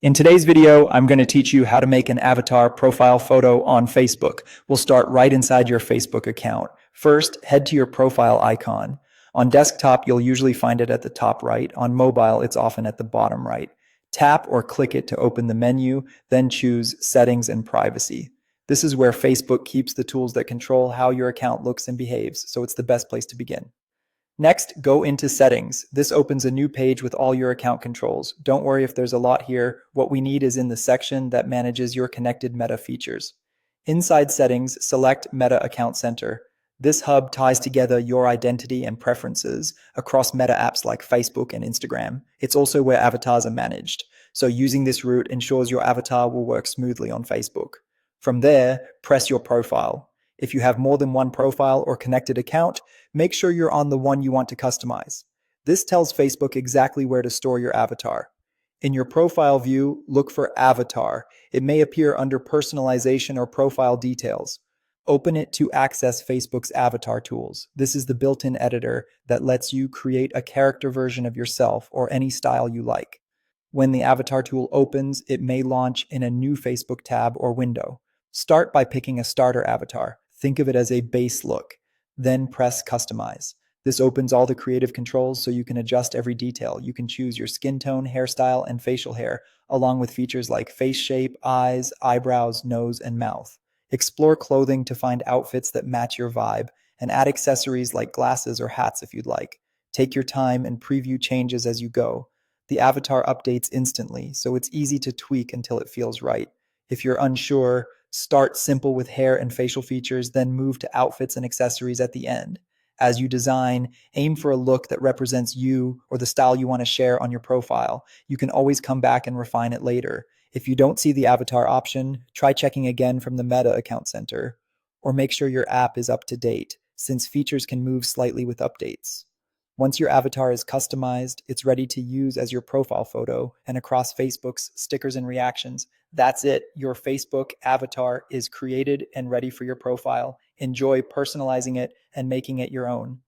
In today's video, I'm going to teach you how to make an avatar profile photo on Facebook. We'll start right inside your Facebook account. First, head to your profile icon. On desktop, you'll usually find it at the top right. On mobile, it's often at the bottom right. Tap or click it to open the menu, then choose Settings and Privacy. This is where Facebook keeps the tools that control how your account looks and behaves, so it's the best place to begin. Next, go into Settings. This opens a new page with all your account controls. Don't worry if there's a lot here. What we need is in the section that manages your connected Meta features. Inside Settings, select Meta Account Center. This hub ties together your identity and preferences across Meta apps like Facebook and Instagram. It's also where avatars are managed. So using this route ensures your avatar will work smoothly on Facebook. From there, press your profile. If you have more than one profile or connected account, make sure you're on the one you want to customize. This tells Facebook exactly where to store your avatar. In your profile view, look for Avatar. It may appear under Personalization or Profile Details. Open it to access Facebook's avatar tools. This is the built-in editor that lets you create a character version of yourself or any style you like. When the avatar tool opens, it may launch in a new Facebook tab or window. Start by picking a starter avatar. Think of it as a base look. Then press Customize. This opens all the creative controls so you can adjust every detail. You can choose your skin tone, hairstyle, and facial hair, along with features like face shape, eyes, eyebrows, nose, and mouth. Explore clothing to find outfits that match your vibe, and add accessories like glasses or hats if you'd like. Take your time and preview changes as you go. The avatar updates instantly, so it's easy to tweak until it feels right. If you're unsure, start simple with hair and facial features, then move to outfits and accessories at the end. As you design, aim for a look that represents you or the style you want to share on your profile. You can always come back and refine it later. If you don't see the avatar option, try checking again from the Meta Account Center, or make sure your app is up to date, since features can move slightly with updates. Once your avatar is customized, it's ready to use as your profile photo and across Facebook's stickers and reactions. That's it. Your Facebook avatar is created and ready for your profile. Enjoy personalizing it and making it your own.